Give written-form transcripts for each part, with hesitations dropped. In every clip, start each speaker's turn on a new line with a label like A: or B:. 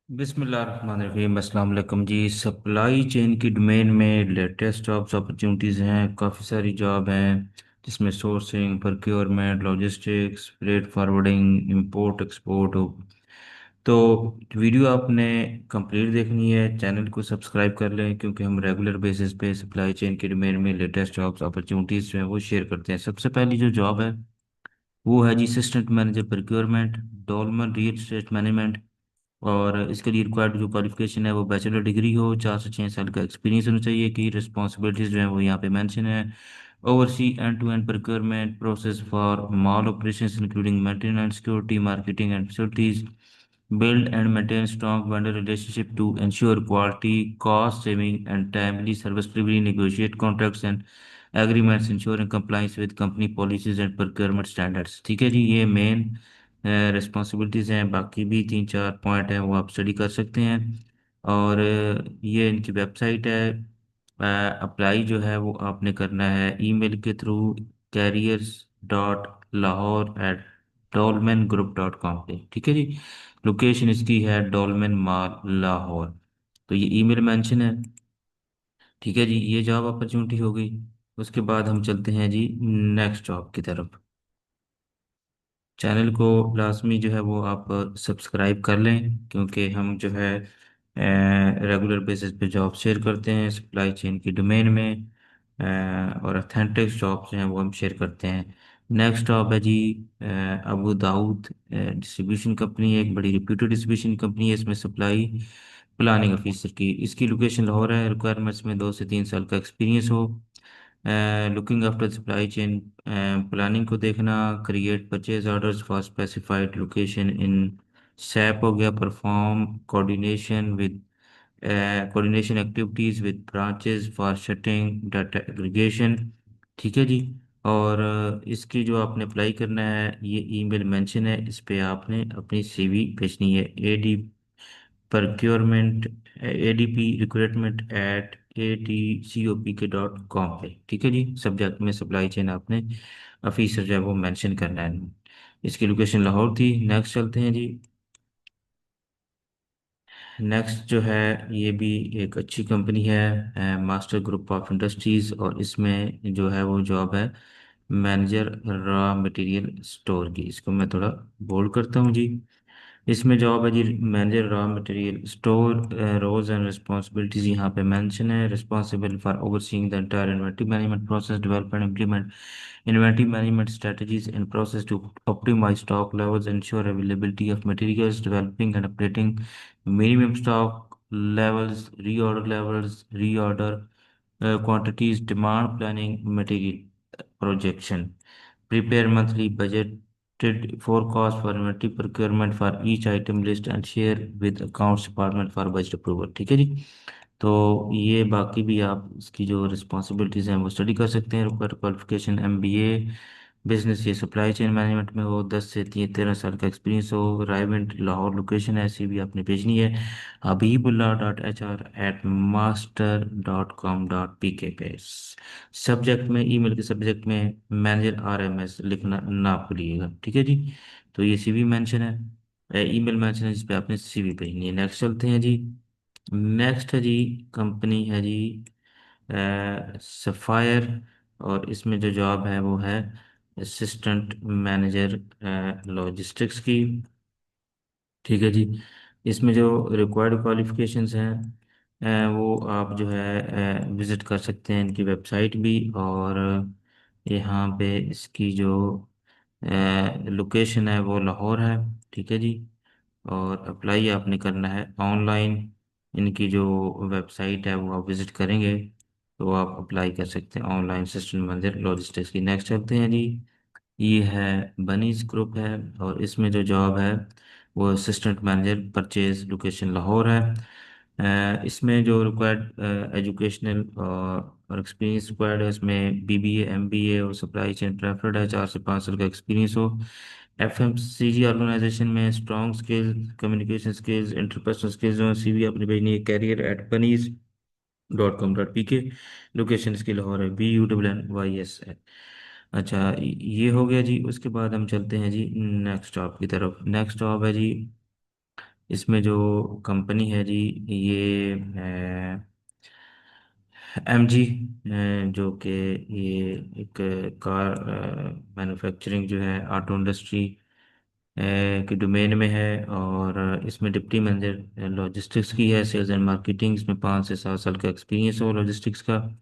A: बिस्मिल्लाहिर्रहमानिर्रहीम। अस्सलाम वालेकुम जी। सप्लाई चेन की डोमेन में लेटेस्ट जॉब्स अपॉर्चुनिटीज़ हैं, काफ़ी सारी जॉब हैं जिसमें sourcing, procurement, logistics, freight forwarding, import export हो। तो वीडियो आपने कंप्लीट देखनी है, चैनल को सब्सक्राइब कर लें क्योंकि हम रेगुलर बेसिस पे सप्लाई चेन की डोमेन में लेटेस्ट जॉब्स अपॉर्चुनिटीज़ जो हैं वो शेयर करते हैं। सबसे पहली जो जॉब है वो है जी assistant manager procurement, Dolmen real estate management. और इसके लिए रिक्वायर्ड जो क्वालिफिकेशन है वो बैचलर डिग्री हो, 4 से 6 साल का एक्सपीरियंस होना चाहिए। कि रिस्पॉन्सिबिलिटीज जो है वो यहाँ पे मेंशन है। Oversee end to end procurement process for mall operations including maintenance, security, marketing and facilities. Build and maintain strong vendor relationship to ensure quality, cost saving, and timely service delivery. Negotiate contracts and agreements ensuring compliance with company policies and procurement standards। ठीक है जी, ये main responsibilities हैं। बाकी भी 3 4 point हैं वो आप study कर सकते हैं। और ये इनकी वेबसाइट है। अप्लाई जो है वो आपने करना है ईमेल के थ्रू careers.lahore@dolmengroup.com पे। ठीक है जी। लोकेशन इसकी है डोलमेन मॉल लाहौर। तो ये ईमेल मेंशन है। ठीक है जी, ये जॉब अपॉर्चुनिटी हो गई। उसके बाद हम चलते हैं जी नेक्स्ट जॉब की तरफ। चैनल को लाजमी जो है वो आप सब्सक्राइब कर लें क्योंकि हम जो है रेगुलर बेसिस पे जॉब शेयर करते हैं सप्लाई चेन की डोमेन में। और अथेंटिक जॉब जो हैं वो हम शेयर करते हैं। नेक्स्ट जॉब है जी अबू दाऊद डिस्ट्रीब्यूशन कंपनी है, एक बड़ी रिप्यूटेड डिस्ट्रीब्यूशन कंपनी है। इसमें सप्लाई प्लानिंग ऑफिसर की इसकी लोकेशन लाहौर है। रिक्वायरमेंट्स में 2 से 3 साल का एक्सपीरियंस हो। Looking after supply chain planning को देखना, create purchase orders for specified location in SAP हो गया, perform coordination activities with branches for shutting data aggregation. ठीक है जी। और इसकी जो आपने अप्लाई करना है ये ईमेल मेंशन है, इस पे आपने अपनी सीवी भेजनी है। एडी प्रोक्योरमेंट ADP recruitment@ADCOPK.com पे। ठीक है जी। सब्जेक्ट में सप्लाई चेन आपने ऑफिसर जो है वो मेंशन करना है। इसकी लोकेशन लाहौर थी। नेक्स्ट चलते हैं जी। नेक्स्ट जो है ये भी एक अच्छी कंपनी है, मास्टर ग्रुप ऑफ इंडस्ट्रीज। और इसमें जो है वो जॉब है मैनेजर रॉ मटेरियल स्टोर की। इसको मैं थोड़ा बोल्ड करता हूँ जी। इसमें जॉब है जी manager raw material store. Roles and responsibilities यहाँ पे मेंशन है। Responsible for overseeing the entire inventory management process, develop and implement inventory management strategies and process to optimize stock levels, ensure availability of materials, developing and updating minimum stock levels, reorder quantities, demand planning, material projection, prepare monthly budgeted forecast for inventory procurement for each item list and share with accounts department for budget approval। ठीक है जी। तो ये बाकी भी आप इसकी जो responsibilities हैं वो स्टडी कर सकते हैं। ऊपर क्वालिफिकेशन MBA बिजनेस या सप्लाई चेन मैनेजमेंट में हो, 10 से 13 साल का एक्सपीरियंस हो। रायवेंट लाहौर लोकेशन है, CV आपने भेजनी है habibullah.hr@master.com.pk पे। सब्जेक्ट में ईमेल के सब्जेक्ट में मैनेजर RMS लिखना ना भूलिएगा। ठीक है जी। तो ये CV मेंशन है, ईमेल मेंशन है जिस पे आपने CV भेजनी है। नेक्स्ट चलते हैं जी। नेक्स्ट है जी कंपनी है जी सफ़ायर। और इसमें जो जॉब है वो है असिस्टेंट मैनेजर लॉजिस्टिक्स की। ठीक है जी। इसमें जो रिक्वायर्ड क्वालिफिकेशंस हैं वो आप जो है विज़िट कर सकते हैं इनकी वेबसाइट भी। और यहाँ पे इसकी जो लोकेशन है वो लाहौर है। ठीक है जी। और अप्लाई आपने करना है ऑनलाइन। इनकी जो वेबसाइट है वो आप विजिट करेंगे तो आप अप्लाई कर सकते हैं ऑनलाइन सिस्टम मैनेजर लॉजिस्टिक्स की। नेक्स्ट चलते हैं जी। ये है बनीज ग्रुप है। और इसमें जो जॉब है वो assistant manager purchase, location Lahore है। इसमें जो रिक्वायर्ड एजुकेशनल और एक्सपीरियंस रिक्वायर्ड है इसमें BBA MBA और सप्लाई चेन प्रेफर्ड है। 4 से 5 साल का एक्सपीरियंस हो। FMCG ऑर्गेनाइजेशन में strong skills, communication skills, interpersonal skills जो CV अपनी भेजनी है career@bunnies.com.pk। लोकेशन इसकी लाहौर है, BUNNYS है। अच्छा ये हो गया जी। उसके बाद हम चलते हैं जी नेक्स्ट जॉब की तरफ। नेक्स्ट जॉब है जी इसमें जो कंपनी है जी, ये है एमजी, जो कि ये एक कार मैन्युफैक्चरिंग जो है, ऑटो इंडस्ट्री के डोमेन में है। और इसमें डिप्टी मैनेजर लॉजिस्टिक्स की है, सेल्स एंड मार्केटिंग। इसमें 5 से 7 साल का एक्सपीरियंस हो लॉजिस्टिक्स का,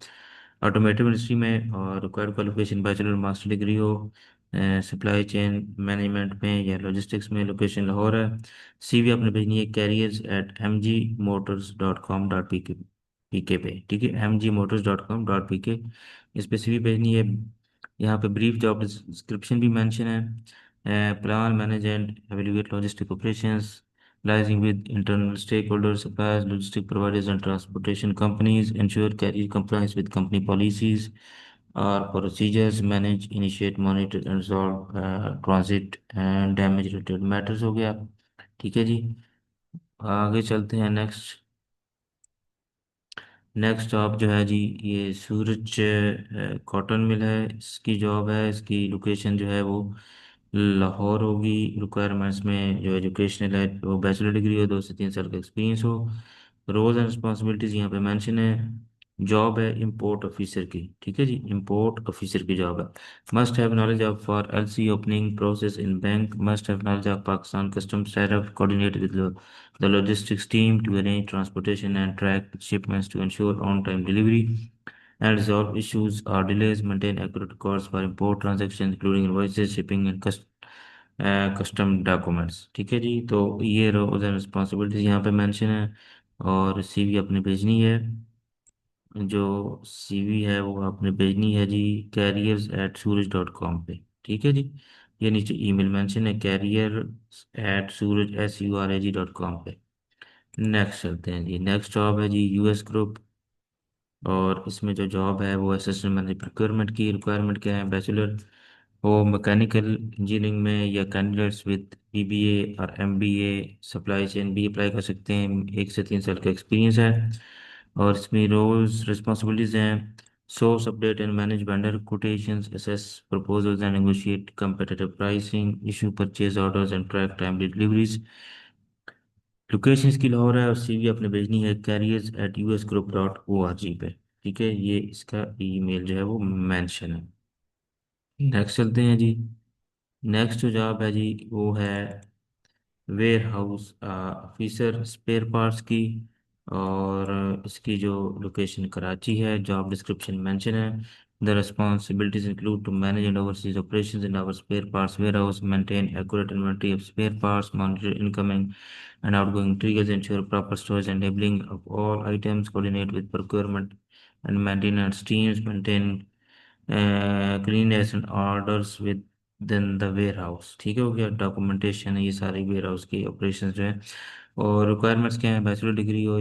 A: ऑटोमेटिव इंडस्ट्री में। और required qualification bachelor master degree हो सप्लाई चेन मैनेजमेंट में या लॉजिस्टिक्स में। लोकेशन लाहौर है। सीवी आपने भेजनी है careers@mgmotors.com.pk पीके पे, ठीक है, mgmotors.com.pk, इस पे सीवी भेजनी है। यहाँ पे ब्रीफ जॉब डिस्क्रिप्शन भी मेंशन है। Plan manage and evaluate logistic operations, liaising with internal stakeholders, suppliers, logistic providers, and transportation companies, ensure carrier compliance with company policies or procedures, manage, initiate, monitor, and resolve transit and damage related matters। हो गया, ठीक है जी। आगे चलते हैं next. Next job जो है जी, ये सूरज कॉटन मिल है, इसकी जॉब है। इसकी लोकेशन जो है वो लाहौर होगी। रिक्वायरमेंट्स में जो एजुकेशनल है वो बैचलर डिग्री हो, 2 से 3 साल का एक्सपीरियंस हो। रोल्स एंड रिस्पॉन्सिबिलिटीज़ यहाँ पे मेंशन है। जॉब है इंपोर्ट ऑफिसर की, ठीक है जी, इंपोर्ट ऑफिसर की जॉब है। Must have knowledge of for LC opening process in bank, must have knowledge of Pakistan customs tariff, coordinate with the logistics team to arrange transportation and track shipments to ensure on-time delivery and resolve issues or delays, maintain accurate records for import transactions including invoices, shipping and custom documents. ठीक है जी, तो ये roles and responsibilities यहाँ पे mention है। और CV अपने भेजनी है। जो सीवी है वो आपने भेजनी है जी careers@suraj.com पे, ठीक है जी। ये नीचे ईमेल मेंशन है career@suraj.com पे। नेक्स्ट चलते हैं जी। नेक्स्ट जॉब है जी यूएस ग्रुप। और इसमें जो जॉब है वो असिस्टेंट मैनेजर प्रोक्योरमेंट की। रिक्वायरमेंट क्या है? बैचलर हो मैकेनिकल इंजीनियरिंग में या कैंडिडेट्स विद बीबीए और एमबीए सप्लाई चेन भी अप्लाई कर सकते हैं। 1 से 3 साल का एक्सपीरियंस है। और इसमें रोल्स रिस्पॉन्सिबिलिटीज हैं: source update and manage vendor quotations, assess proposals and negotiate competitive pricing, issue purchase orders and track timely deliveries. Location इसकी लाहौर है। और सीवी अपने भेजनी है careers@usgroup.org पे, ठीक है। ये इसका ईमेल जो है वो मेंशन है। नेक्स्ट चलते हैं जी। नेक्स्ट जो जॉब है जी वो है warehouse officer spare parts की। और इसकी जो लोकेशन कराची है। जॉब डिस्क्रिप्शन मेंशन है। The responsibilities include to manage and oversee operations in our spare parts warehouse, maintain accurate inventory of spare parts, monitor incoming and outgoing triggers, ensure proper storage and labeling of all items, coordinate with procurement and maintenance teams, maintain cleanliness and orders with then the warehouse. ठीक है, हो गया। Documentation है, ये सारी ware house की operation जो है। और रिक्वायरमेंट्स क्या है? बैचलर डिग्री हो,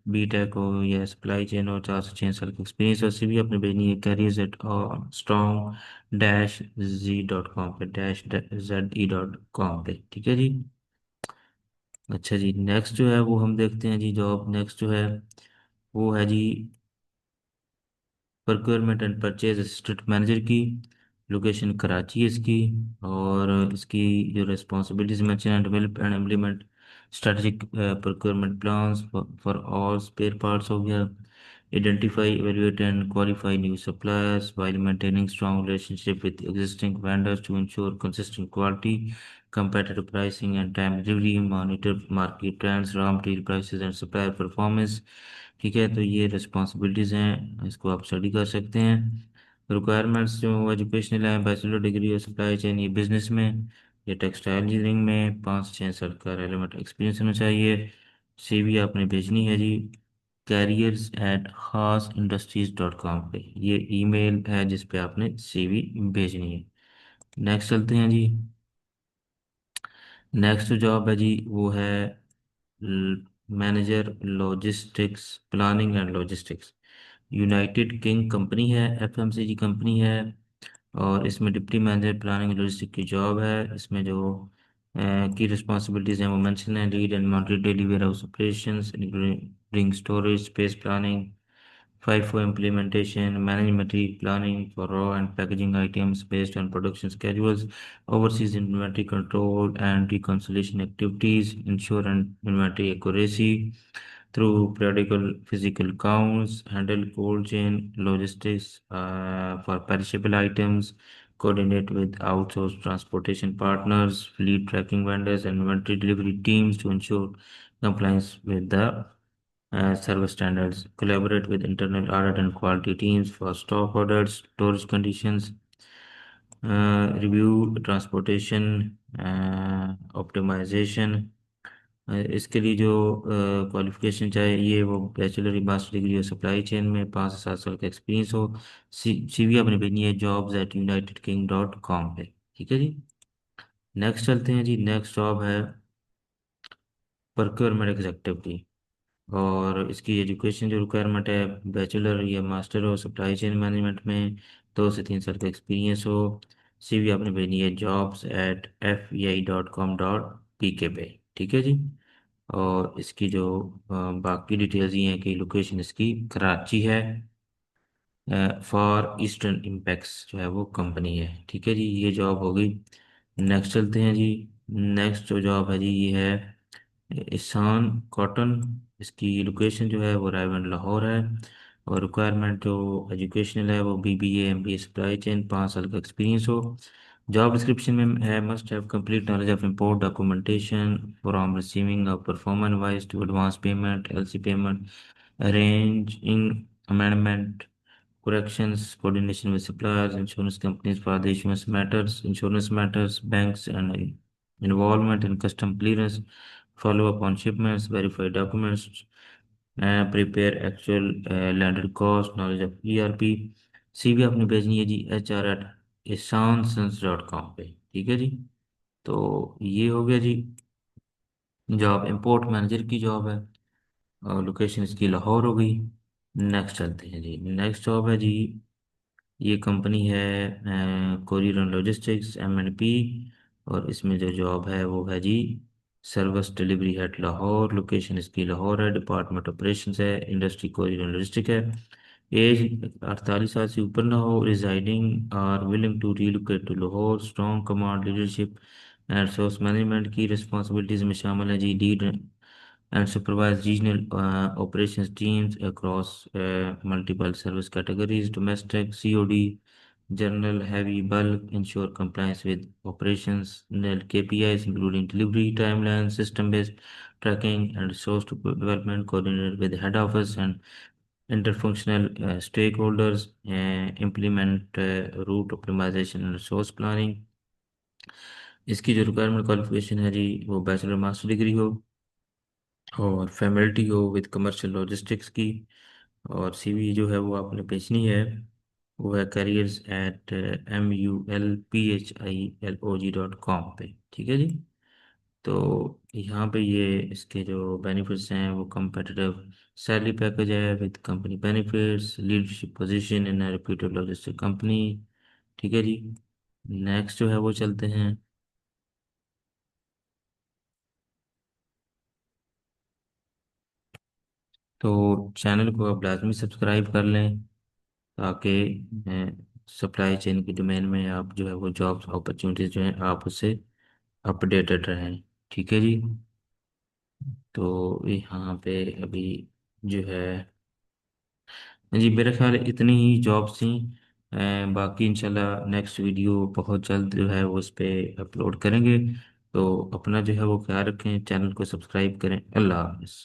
A: बी टेक हो या सप्लाई चेन हो, 4 से 6 साल का एक्सपीरियंस हो। सीवी अपने भेजनी है careers@strong-z.com पे, -ze.com पे, ठीक है जी। अच्छा जी, नेक्स्ट जो है वो हम देखते हैं जी। जॉब नेक्स्ट जो है वो है जी procurement and purchase assistant manager की। लोकेशन कराची है इसकी। और इसकी जो रिस्पॉन्सिबिलिटीज मेंशन है: develop and implement strategic procurement plans for all spare parts. हो गया। Identify evaluate and qualify new suppliers while maintaining strong relationship with existing vendors to ensure consistent quality, competitive pricing and time delivery, monitor market trends, raw material prices and supplier performance। ठीक है, तो ये responsibilities हैं, इसको आप study कर सकते हैं। रिक्वायरमेंट्स जो एजुकेशनल है: बैचलर डिग्री और सप्लाई चेन ये बिजनेस में या टेक्सटाइल इंजीनियरिंग में, 5 से 6 साल का रेलेवेंट एक्सपीरियंस होना चाहिए। सीवी आपने भेजनी है जी careers@khasindustriescom पे। ये ईमेल है जिस पे आपने सीवी भेजनी है। नेक्स्ट चलते हैं जी। नेक्स्ट जॉब है जी वो है manager logistics planning and logistics. United king company है, एफएमसीजी कंपनी है। और इसमें डिप्टी मैनेजर प्लानिंग लॉजिस्टिक की जॉब है। इसमें जो की रिस्पॉन्सिबिलिटीज हैं वो मेंशन है: lead and monitor daily ware house operations including storage space planning, FIFO implementation, manage material planning for raw and packaging items based on production schedules, oversees inventory control and reconciliation activities, ensure inventory accuracy through periodical physical counts, handle cold chain logistics for perishable items, coordinate with outsourced transportation partners, fleet tracking vendors, and inventory delivery teams to ensure compliance with the service standards, collaborate with internal audit and quality teams for stock orders, storage conditions, review transportation optimisation. इसके लिए जो qualification चाहिए वो bachelor master degree हो, supply chain में 5 से 7 साल का एक्सपीरियंस हो। सीवी अपने भेजनी है jobs@unitedking.com पे। ठीक है जी। नेक्स्ट चलते हैं जी। नेक्स्ट जॉब है प्रोक्योरमेंट एग्जेक्टिव की। और इसकी एजुकेशन जो रिक्वायरमेंट है, बैचलर या मास्टर हो सप्लाई चेन मैनेजमेंट में, 2 से 3 साल का एक्सपीरियंस हो। सीवी आपने भेजनी है jobs@fei.com.pk पे। ठीक है जी। और इसकी जो बाकी डिटेल्स ये हैं कि लोकेशन इसकी कराची है, फॉर ईस्टर्न इम्पैक्ट्स जो है वो कंपनी है। ठीक है जी, ये जॉब हो गई। नेक्स्ट चलते हैं जी। नेक्स्ट जो जॉब है जी ये है ईशान कॉटन। इसकी लोकेशन जो है वो रायबंद लाहौर है। और रिक्वायरमेंट जो एजुकेशनल है वो BBA MBA सप्लाई चेन, 5 साल का एक्सपीरियंस हो। जॉब डिस्क्रिप्शन में है must have complete knowledge of import documentation from receiving of performance wise to advance payment, LC payment, arranging amendment, corrections, coordination with suppliers, insurance companies for the insurance matters, banks, and involvement in custom clearance, follow up on shipments, verify documents, prepare actual landed cost, knowledge of ERP। CV आपने भेजनी है जी HR@ihsansons.com पे। ठीक है जी। तो ये हो गया जी। जॉब इंपोर्ट मैनेजर की जॉब है और लोकेशन इसकी लाहौर हो गई। नेक्स्ट चलते हैं जी। नेक्स्ट जॉब है जी, ये कंपनी है कोरियर एंड लॉजिस्टिक्स MNP। और इसमें जो जॉब है वो है जी service delivery head Lahore, location इसकी लाहौर है, डिपार्टमेंट ऑपरेशंस है, इंडस्ट्री कोरियर एंड लॉजिस्टिक है। एज 48 साल से ऊपर ना हो, रिजाइडिंग और willing to relocate to Lahore, strong command leadership and resource management की रिस्पॉन्सिबिलिटीज में शामिल है जी lead and supervise regional operations teams across multiple service categories, domestic, COD, general, heavy, bulk, ensure compliance with operational KPIs, including delivery timelines, system-based tracking, and resource development, coordinate with the head office and interfunctional stakeholders, implement route optimization and resource planning। इसकी जो requirement qualification है जी वो bachelor master degree हो और फैमिलिटी हो with commercial logistics की। और सीवी जो है वो आपने भेजनी है वो है careers@mulphilog.com पे। ठीक है जी। तो यहाँ पे ये इसके जो बेनिफिट्स हैं वो competitive सैलरी पैकेज है with company benefits, leadership position in reputed logistic company. ठीक है जी। नेक्स्ट जो है वो चलते हैं। तो चैनल को आप लाजमी सब्सक्राइब कर लें ताकि सप्लाई चेन की डोमेन में आप जो है वो जॉब्स अपॉर्चुनिटीज जो हैं आप उससे अपडेटेड रहें। ठीक है जी। तो यहाँ पे अभी जो है जी मेरे ख्याल है इतनी ही जॉब्स थी। बाकी इंशाल्लाह नेक्स्ट वीडियो बहुत जल्द जो है वो उस पर अपलोड करेंगे। तो अपना जो है वो ख्याल रखें, चैनल को सब्सक्राइब करें। अल्लाह हाफ़िज़।